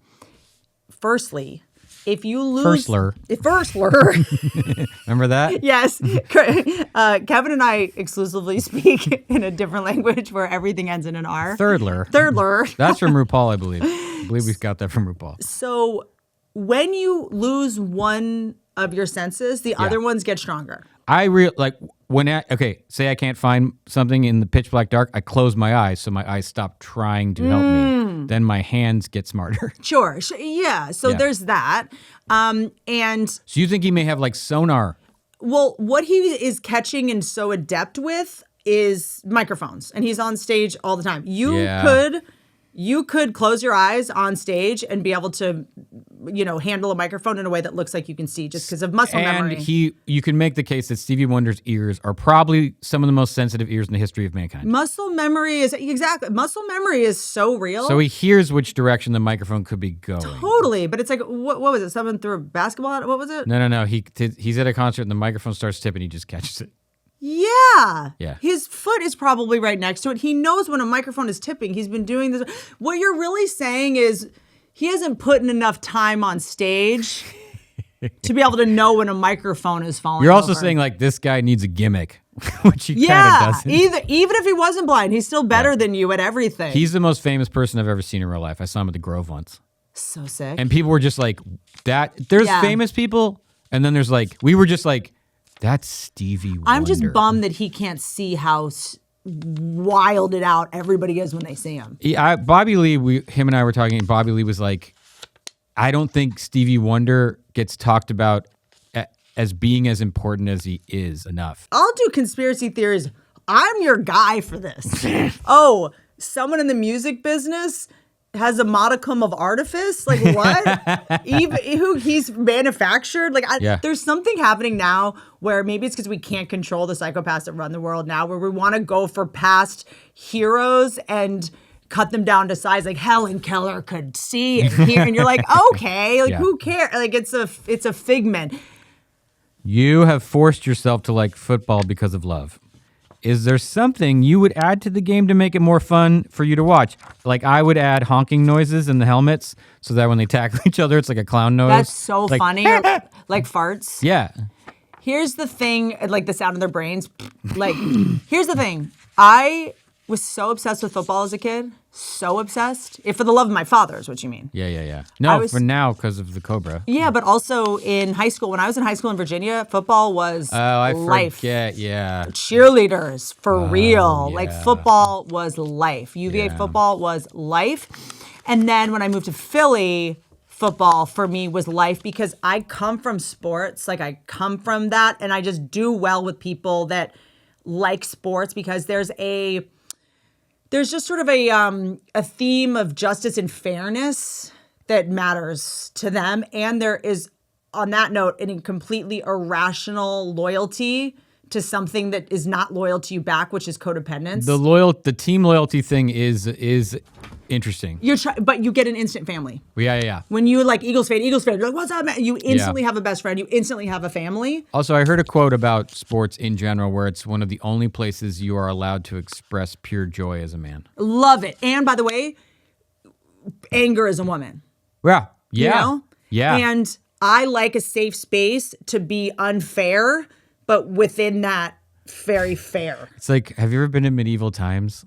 Firstly, if you lose Firstler. Remember that? Yes. Kevin and I exclusively speak in a different language where everything ends in an R. Thirdler. That's from RuPaul, I believe. I believe we got that from RuPaul. So when you lose one of your senses, the other ones get stronger. say I can't find something in the pitch black dark, I close my eyes so my eyes stop trying to help me. Then my hands get smarter. Sure. Yeah. So there's that. And so you think he may have like sonar? well, what he is catching and so adept with is microphones, and he's on stage all the time. You could close your eyes on stage and be able to, handle a microphone in a way that looks like you can see just because of muscle memory. And you can make the case that Stevie Wonder's ears are probably some of the most sensitive ears in the history of mankind. Muscle memory is so real. So he hears which direction the microphone could be going. Totally, but it's like, what was it? Someone threw a basketball? What was it? No. He's at a concert and the microphone starts tipping. He just catches it. Yeah. Yeah. His foot is probably right next to it. He knows when a microphone is tipping. He's been doing this. What you're really saying is he hasn't put in enough time on stage to be able to know when a microphone is falling You're also over. saying like this guy needs a gimmick, which he kind of doesn't. Even if he wasn't blind, he's still better than you at everything. He's the most famous person I've ever seen in real life. I saw him at the Grove once. So sick. And people were just like, that. There's famous people, and then there's like, we were just like, that's Stevie Wonder. I'm just bummed that he can't see how wilded out everybody is when they see him. Bobby Lee, him and I were talking, and Bobby Lee was like, I don't think Stevie Wonder gets talked about as being as important as he is enough. I'll do conspiracy theories. I'm your guy for this. Someone in the music business has a modicum of artifice? Like what? He's manufactured? There's something happening now where maybe it's because we can't control the psychopaths that run the world now, where we want to go for past heroes and cut them down to size. Like Helen Keller could see and hear, and you're like, okay, who cares? Like it's a figment. You have forced yourself to like football because of love. Is there something you would add to the game to make it more fun for you to watch? Like I would add honking noises in the helmets so that when they tackle each other, it's like a clown nose. That's so funny. Like farts. Yeah. Here's the thing, like the sound of their brains. Like, here's the thing. I was so obsessed with football as a kid. So obsessed. For the love of my father is what you mean. Yeah. No, for now because of the Cobra. Yeah, but also in high school. When I was in high school in Virginia, football was life. Forget, yeah. Cheerleaders, for real. Yeah. Like football was life. UVA football was life. And then when I moved to Philly, football for me was life because I come from sports. Like I come from that, and I just do well with people that like sports because there's just sort of a theme of justice and fairness that matters to them. And there is, on that note, a completely irrational loyalty to something that is not loyal to you back, which is codependence. The team loyalty thing is interesting. But you get an instant family. Yeah. When you like Eagles fan, you're like, what's up, man? You instantly have a best friend. You instantly have a family. Also, I heard a quote about sports in general where it's one of the only places you are allowed to express pure joy as a man. Love it. And by the way, anger as a woman. Yeah. You know? Yeah. And I like a safe space to be unfair, but within that, very fair. It's like, have you ever been in medieval times?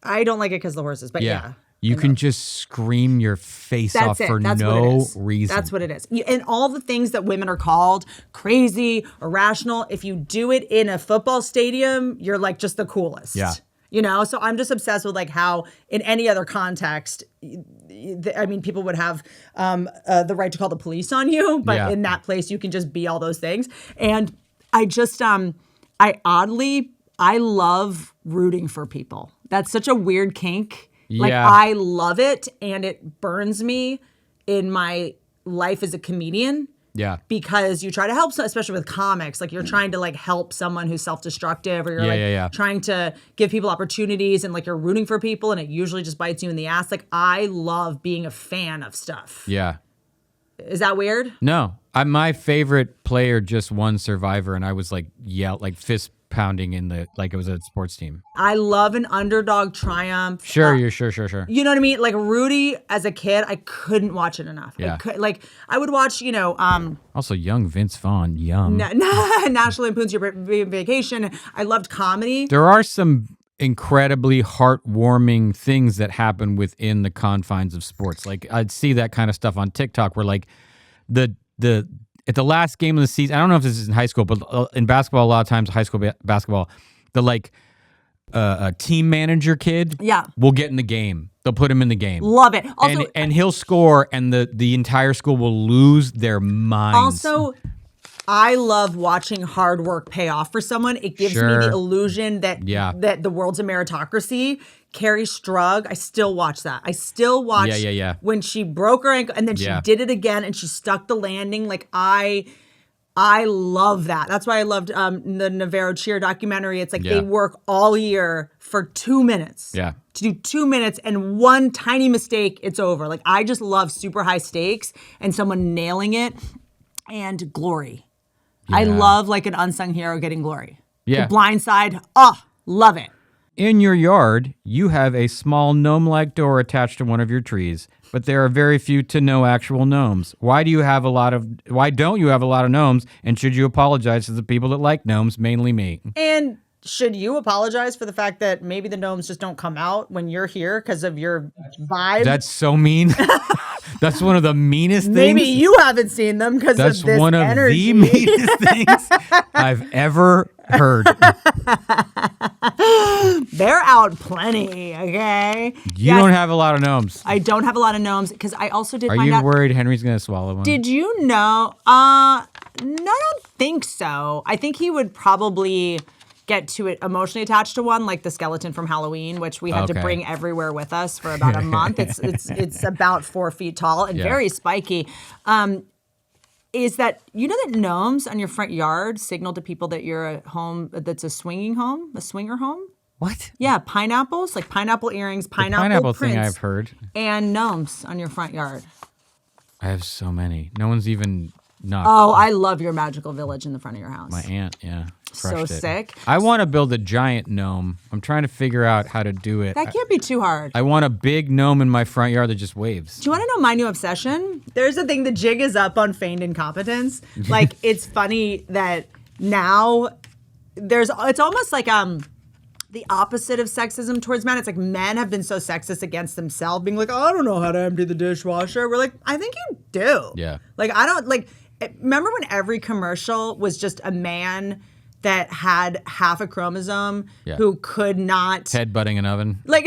I don't like it because of the horses, but yeah. You can just scream your face off for no reason. That's what it is. And all the things that women are called crazy, irrational, if you do it in a football stadium, you're like just the coolest. Yeah. So I'm just obsessed with like how in any other context, I mean, people would have the right to call the police on you, but in that place, you can just be all those things. And I just, I love rooting for people. That's such a weird kink. Yeah. Like I love it, and it burns me in my life as a comedian. Yeah. Because you try to help, especially with comics, like you're trying to like help someone who's self-destructive, or you're trying to give people opportunities, and like you're rooting for people, and it usually just bites you in the ass. Like I love being a fan of stuff. Yeah. Is that weird? No. My favorite player just won Survivor, and I was like fist pounding like it was a sports team. I love an underdog triumph. Sure. You know what I mean? Like Rudy as a kid, I couldn't watch it enough. Yeah. I would watch, also young Vince Vaughn, yum. National Lampoon's Your Vacation. I loved comedy. There are some incredibly heartwarming things that happen within the confines of sports. Like I'd see that kind of stuff on TikTok where like the at the last game of the season, I don't know if this is in high school, but in basketball, a lot of times, high school basketball, the like a team manager kid will get in the game. They'll put him in the game. Love it. Also, and he'll score, and the entire school will lose their minds. Also, I love watching hard work pay off for someone. It gives me the illusion that the world's a meritocracy. Carrie Strug, I still watch that. I still watch when she broke her ankle and then she did it again and she stuck the landing. Like I love that. That's why I loved the Navarro Cheer documentary. It's like they work all year for 2 minutes. Yeah. To do 2 minutes and one tiny mistake, it's over. Like I just love super high stakes and someone nailing it and glory. I love like an unsung hero getting glory. Yeah. The Blind Side, love it. In your yard, you have a small gnome-like door attached to one of your trees, but there are very few to no actual gnomes. Why don't you have a lot of gnomes, and should you apologize to the people that like gnomes, mainly me? And should you apologize for the fact that maybe the gnomes just don't come out when you're here because of your vibe? That's so mean. That's one of the meanest things. Maybe you haven't seen them because of this energy. That's one of the meanest things I've ever heard. They're out plenty, okay? You don't have a lot of gnomes. I don't have a lot of gnomes because I also did find out. Are you worried Henry's going to swallow one? Did you know? No, I don't think so. I think he would probably get to it emotionally attached to one, like the skeleton from Halloween, which we had to bring everywhere with us for about a month. It's about 4 feet tall and very spiky. Is that you know that gnomes on your front yard signal to people that you're a home that's a swinging home, a swinger home? What? Yeah, pineapples, like pineapple earrings, pineapple prints, thing I've heard, and gnomes on your front yard. I have so many. No one's even knocked. Oh, I love your magical village in the front of your house. My aunt, so sick. I want to build a giant gnome. I'm trying to figure out how to do it. That can't be too hard. I want a big gnome in my front yard that just waves. Do you want to know my new obsession? There's a thing, the jig is up on feigned incompetence. Like, it's funny that now it's almost like the opposite of sexism towards men. It's like men have been so sexist against themselves, being like, oh, I don't know how to empty the dishwasher. We're like, I think you do. Yeah. Like, I don't, like, remember when every commercial was just a man that had half a chromosome who could not headbutting an oven? Like,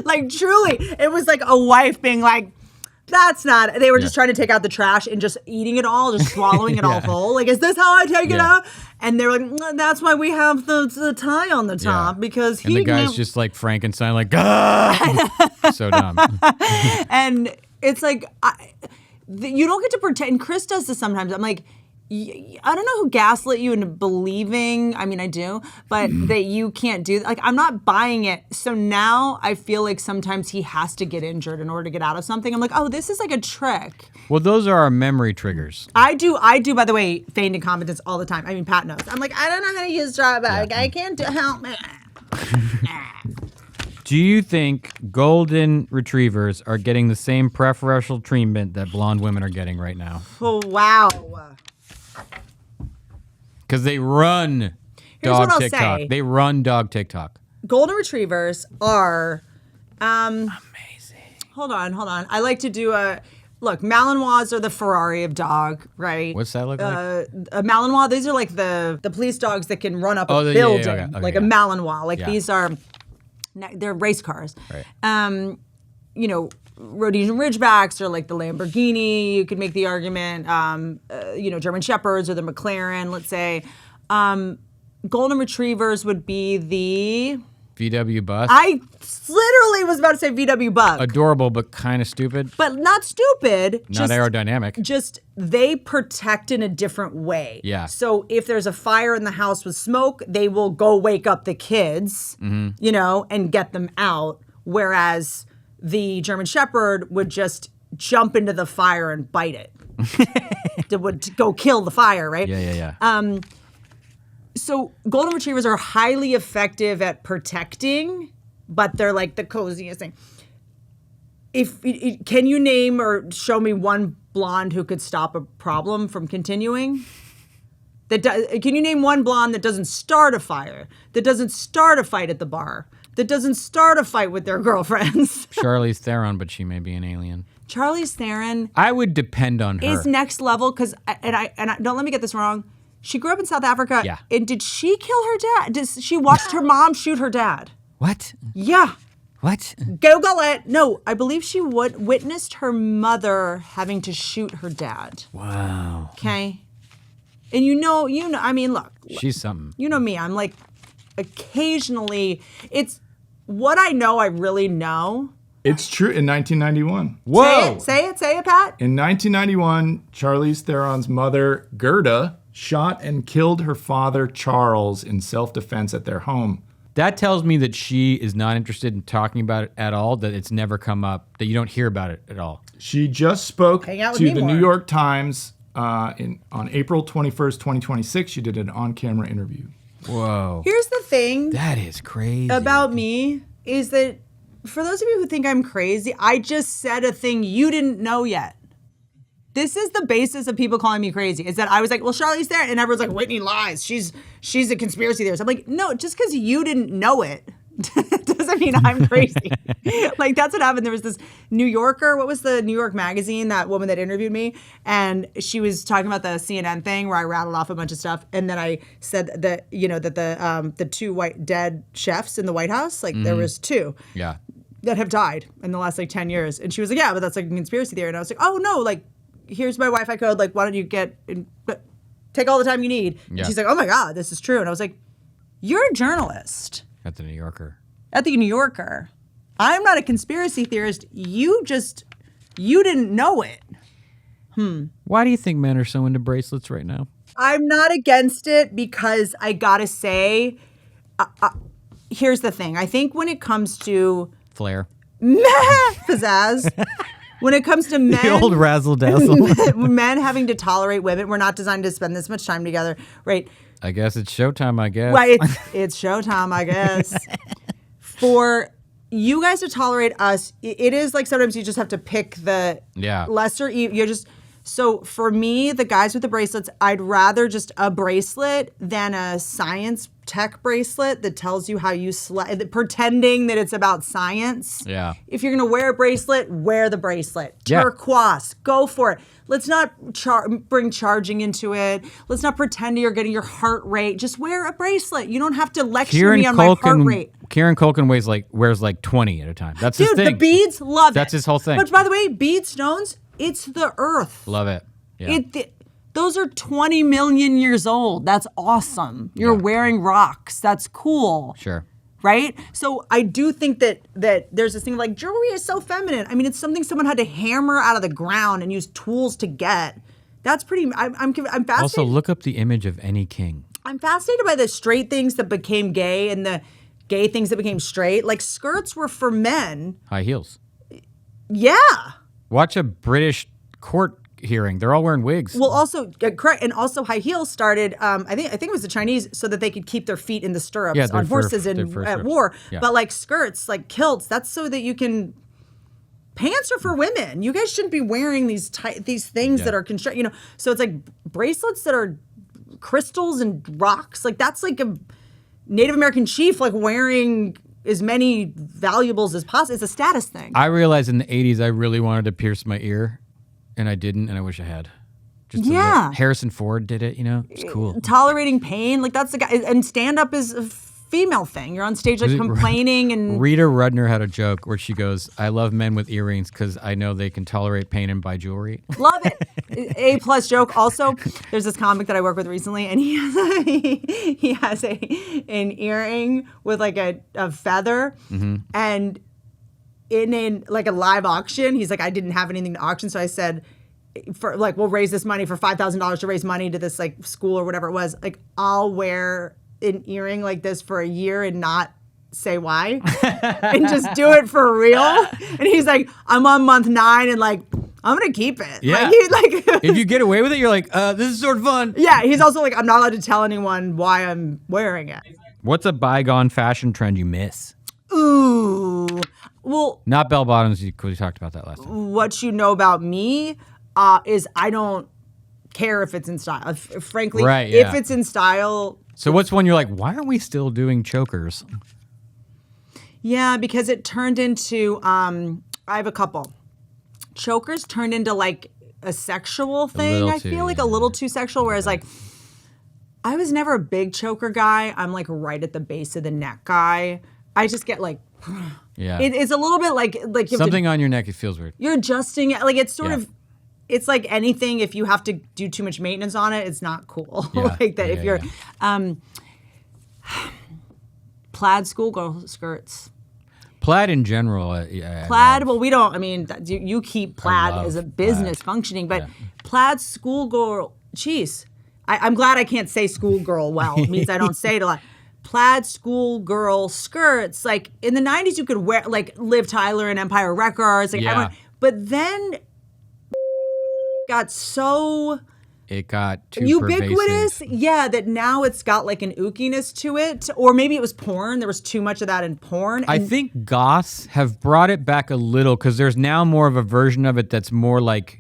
like truly, it was like a wife being like, that's not, they were just trying to take out the trash and just eating it all, just swallowing it all whole. Like, is this how I take it out? And they're like, that's why we have the tie on the top because and the guy's just like Frankenstein, like, ah! So dumb. And it's like, you don't get to pretend. And Chris does this sometimes. I'm like, I don't know who gaslit you into believing, I mean, I do, but that you can't do, like, I'm not buying it. So now I feel like sometimes he has to get injured in order to get out of something. I'm like, oh, this is like a trick. Well, those are our memory triggers. I do, by the way, feigned incompetence all the time. I mean, Pat knows. I'm like, I don't know how to use drawback. I can't help me. Do you think golden retrievers are getting the same preferential treatment that blonde women are getting right now? Oh, wow. Because they run dog TikTok. They run dog TikTok. Golden retrievers are amazing. Hold on. I like to do look, Malinois are the Ferrari of dog, right? What's that look like? A Malinois, these are like the police dogs that can run up a building. Okay, like a Malinois. Like these are, they're race cars. Right. You know, Rhodesian Ridgebacks are like the Lamborghini. You could make the argument. You know, German Shepherds or the McLaren, let's say. Golden Retrievers would be the VW bus. I literally was about to say VW bug. Adorable, but kind of stupid. But not stupid. Not aerodynamic. Just they protect in a different way. Yeah. So if there's a fire in the house with smoke, they will go wake up the kids, you know, and get them out. Whereas the German Shepherd would just jump into the fire and bite it. It would go kill the fire, right? Yeah. So golden retrievers are highly effective at protecting, but they're like the coziest thing. Can you name or show me one blonde who could stop a problem from continuing? Can you name one blonde that doesn't start a fire, that doesn't start a fight at the bar, that doesn't start a fight with their girlfriends? Charlize Theron, but she may be an alien. Charlize Theron I would depend on her. is next level because, and I don't let me get this wrong. She grew up in South Africa. Yeah. And did she kill her dad? She watched her mom shoot her dad. What? Yeah. What? Google it. No, I believe she witnessed her mother having to shoot her dad. Wow. Okay. And you know, I mean, look. She's something. You know me. I'm like, occasionally, it's what I know I really know. It's true in 1991. Whoa. Say it, Pat. In 1991, Charlize Theron's mother, Gerda, shot and killed her father, Charles, in self-defense at their home. That tells me that she is not interested in talking about it at all, that it's never come up, that you don't hear about it at all. She just spoke Hang out with to me the more. New York Times on April 21st, 2026. She did an on-camera interview. Whoa. Here's the thing That is crazy. about me is that for those of you who think I'm crazy, I just said a thing you didn't know yet. This is the basis of people calling me crazy. Is that I was like, well, Charlize Theron, and everyone's like, Whitney lies. She's a conspiracy theorist. I'm like, no, just because you didn't know it doesn't mean I'm crazy. Like that's what happened. There was this New Yorker. What was the New York magazine? That woman that interviewed me, and she was talking about the CNN thing where I rattled off a bunch of stuff, and then I said that that the two white dead chefs in the White House, like there was two. Yeah. That have died in the last like 10 years. And she was like, yeah, but that's like a conspiracy theory. And I was like, oh no, like here's my Wi-Fi code. Like, why don't you take all the time you need? Yeah. And she's like, oh my God, this is true. And I was like, you're a journalist At the New Yorker. at the New Yorker. I'm not a conspiracy theorist. You didn't know it. Why do you think men are so into bracelets right now? I'm not against it because I gotta say, here's the thing. I think when it comes to Flair. pizzazz, when it comes to men, The old razzle dazzle. men having to tolerate women, we're not designed to spend this much time together, right? I guess it's showtime, I guess. Well, it's showtime, I guess. For you guys to tolerate us, it is like sometimes you just have to pick the Yeah. lesser. You're just so for me, the guys with the bracelets, I'd rather just a bracelet than a science tech bracelet that tells you how you pretending that it's about science. Yeah. If you're gonna wear a bracelet, wear the bracelet. Yeah. Turquoise, go for it. Let's not bring charging into it. Let's not pretend you're getting your heart rate. Just wear a bracelet. You don't have to lecture me on my heart rate. Kieran Culkin wears like 20 at a time. That's his Dude, thing. the beads, love it. That's his whole thing. But by the way, bead stones, it's the earth. Love it. Yeah. Those are 20 million years old. That's awesome. You're wearing rocks. That's cool. Sure. Right? So I do think that there's this thing like jewelry is so feminine. I mean, it's something someone had to hammer out of the ground and use tools to get. That's pretty. I'm fascinated. Also, look up the image of any king. I'm fascinated by the straight things that became gay and the gay things that became straight. Like skirts were for men. High heels. Yeah. Watch a British court hearing. They're all wearing wigs. Well, also correct, and also high heels started. I think it was the Chinese, so that they could keep their feet in the stirrups on horses at war. Yeah. But like skirts, like kilts, that's so that you can. Pants are for women. You guys shouldn't be wearing these things that are constructed. So it's like bracelets that are crystals and rocks. Like that's like a Native American chief like wearing as many valuables as possible. It's a status thing. I realized in the 80s I really wanted to pierce my ear, and I didn't, and I wish I had. Just Harrison Ford did it, It's cool. Tolerating pain, like that's the guy. And stand-up is a female thing. You're on stage like complaining and... Rita Rudner had a joke where she goes, I love men with earrings because I know they can tolerate pain and buy jewelry. Love it. A+ joke. Also, there's this comic that I work with recently, and he has an earring with like a feather, and in like a live auction, he's like, I didn't have anything to auction, so I said, for like, we'll raise this money for $5,000 to raise money to this like school or whatever it was. Like, I'll wear an earring like this for a year and not say why and just do it for real. And he's like, I'm on month 9 and like, I'm going to keep it. Yeah. Like, If you get away with it, you're like, this is sort of fun. Yeah. He's also like, I'm not allowed to tell anyone why I'm wearing it. What's a bygone fashion trend you miss? Ooh. Well, Not bell bottoms, because we talked about that last time. what you know about me is I don't care if it's in style. Frankly, if it's in style. So what's one you're like, why aren't we still doing chokers? Yeah, because it turned into, I have a couple. chokers turned into like a sexual thing. I feel like a little too sexual, whereas like I was never a big choker guy. I'm like right at the base of the neck guy. I just get like, it's a little bit like you something on your neck. It feels weird. You're adjusting it. Like it's sort of, it's like anything. If you have to do too much maintenance on it, it's not cool. Like that. If you're plaid schoolgirl skirts. Plaid in general. Plaid. Well, we don't. I mean, you keep plaid as a business functioning, but plaid schoolgirl. Geez, I'm glad I can't say schoolgirl well. It means I don't say it a lot. Plaid schoolgirl skirts. Like in the 90s, you could wear like Liv Tyler and Empire Records. Like everyone, but then got so. It got too ubiquitous, pervasive. that now it's got like an ookiness to it. Or maybe it was porn. There was too much of that in porn. I think goths have brought it back a little because there's now more of a version of it that's more like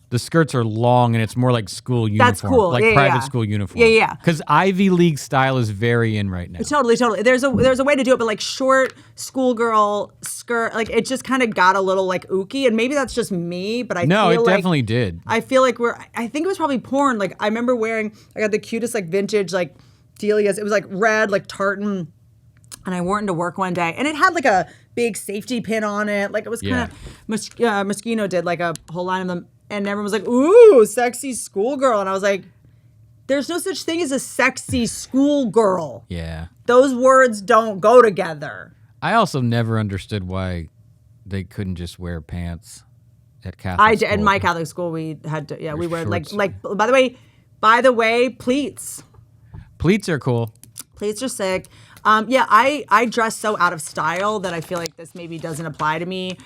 the skirts are long and it's more like school uniform. That's cool. Like private school uniform. Yeah. Because Ivy League style is very in right now. Totally. There's a way to do it, but like short schoolgirl skirt, like it just kind of got a little like ooky, and maybe that's just me, but I feel like definitely did. I feel like I think it was probably porn. Like I remember I got the cutest like vintage like Delia's. It was like red, like tartan, and I wore it into work one day, and it had like a big safety pin on it. Like it was kind of Moschino did like a whole line of them. And everyone was like, ooh, sexy schoolgirl. And I was like, there's no such thing as a sexy schoolgirl. Yeah. Those words don't go together. I also never understood why they couldn't just wear pants at Catholic school. At my Catholic school, we had to, we wear like, by the way, pleats. Pleats are cool. Pleats are sick. I dress so out of style that I feel like this maybe doesn't apply to me.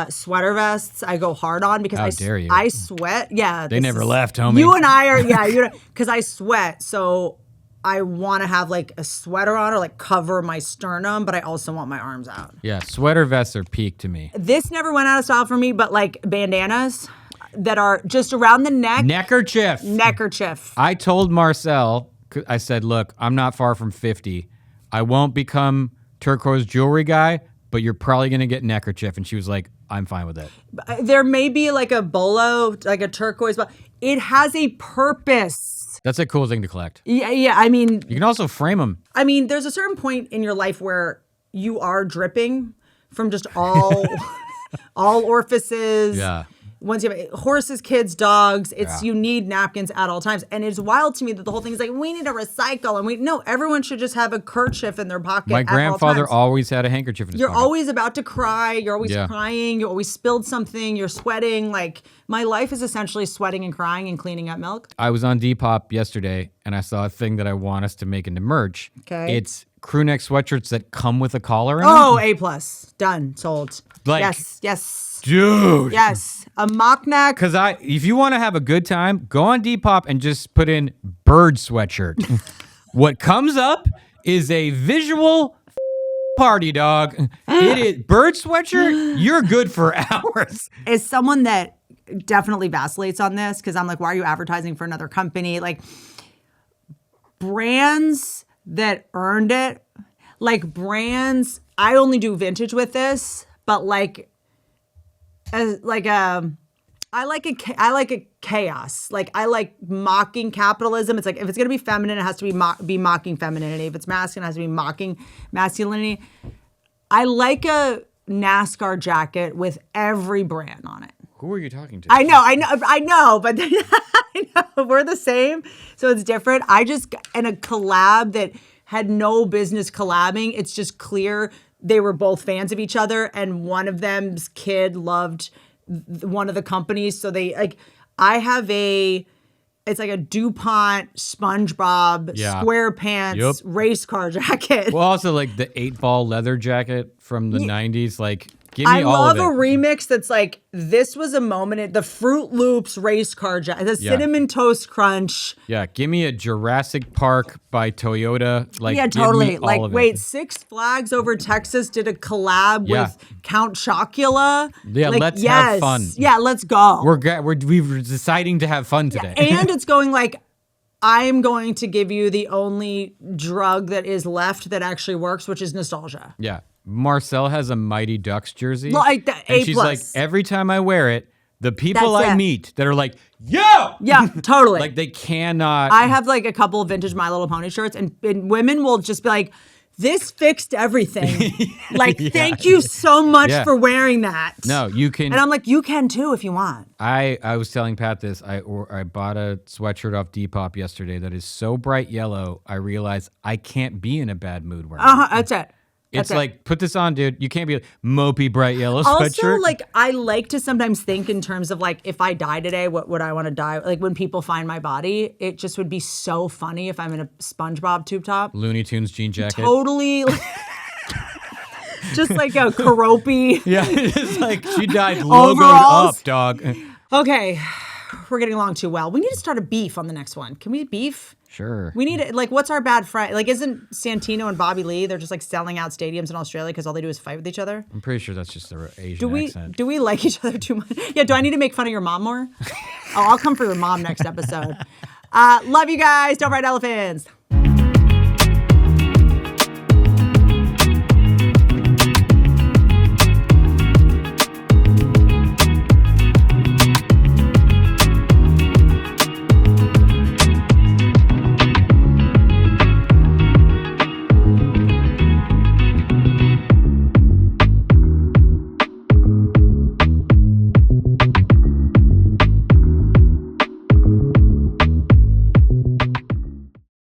Sweater vests I go hard on because I sweat. Yeah. They never left, homie. You and I are, because I sweat. So I want to have like a sweater on or like cover my sternum, but I also want my arms out. Yeah. Sweater vests are peak to me. This never went out of style for me, but like bandanas that are just around the neck. Neckerchief. I told Marcel, I said, look, I'm not far from 50. I won't become turquoise jewelry guy, but you're probably going to get neckerchief. And she was like, I'm fine with it. There may be like a bolo, like a turquoise, but it has a purpose. That's a cool thing to collect. Yeah. I mean, you can also frame them. I mean, there's a certain point in your life where you are dripping from just all orifices. Yeah. Once you have horses, kids, dogs, you need napkins at all times. And it's wild to me that the whole thing is like, we need to recycle. And everyone should just have a kerchief in their pocket. My grandfather always had a handkerchief in his pocket. You're always about to cry. You're always crying. You always spilled something. You're sweating. Like, my life is essentially sweating and crying and cleaning up milk. I was on Depop yesterday and I saw a thing that I want us to make into merch. Okay. It's crew neck sweatshirts that come with a collar in them. Oh, A+. Done. Sold. Like, yes. Dude. Yes. A mock neck. Because if you want to have a good time, go on Depop and just put in bird sweatshirt. What comes up is a visual party, dog. It is bird sweatshirt. You're good for hours. As someone that definitely vacillates on this, because I'm like, why are you advertising for another company? Like brands that earned it, like brands. I only do vintage with this, but I like a chaos. Like I like mocking capitalism. It's like if it's gonna be feminine, it has to be mocking femininity. If it's masculine, it has to be mocking masculinity. I like a NASCAR jacket with every brand on it. Who are you talking to? I know, but I know we're the same, so it's different. And a collab that had no business collabing. It's just clear they were both fans of each other, and one of them's kid loved one of the companies. So it's like a DuPont SpongeBob SquarePants race car jacket. Well, also like the 8-ball leather jacket from the 90s. Like, give me all of it. I love a remix that's like, this was a moment, the Fruit Loops race car jacket, the Cinnamon Toast Crunch. Yeah, give me a Jurassic Park by Toyota. Like, yeah, totally. Give me all of it. Six Flags over Texas did a collab with Count Chocula. Yeah, let's have fun. Yeah, let's go. We're deciding to have fun today. Yeah, and it's going like, I'm going to give you the only drug that is left that actually works, which is nostalgia. Yeah. Marcel has a Mighty Ducks jersey. Like and she's like, every time I wear it, The people That's I it. meet that are like, yo! Yeah, totally. Like they cannot. I have like a couple of vintage My Little Pony shirts, and women will just be like, this fixed everything. Like, thank you so much for wearing that. No, you can. And I'm like, you can too if you want. I was telling Pat this. I bought a sweatshirt off Depop yesterday that is so bright yellow, I realized I can't be in a bad mood wearing it. That's it. It's like, put this on, dude. You can't be a mopey bright yellow Also, sweatshirt. like, I like to sometimes think in terms of, like, if I die today, what would I want to die? Like, when people find my body, it just would be so funny if I'm in a SpongeBob tube top. Looney Tunes jean jacket. Totally. Just like a Karopi. Yeah, it's like she died logoed Overalls. up, dog. Okay, we're getting along too well. We need to start a beef on the next one. Can we beef? Sure. We need, like, what's our bad friend? Like, isn't Santino and Bobby Lee, they're just, like, selling out stadiums in Australia because all they do is fight with each other? I'm pretty sure that's just their Asian accent. Do we like each other too much? Yeah, do I need to make fun of your mom more? I'll come for your mom next episode. Love you guys. Don't ride elephants.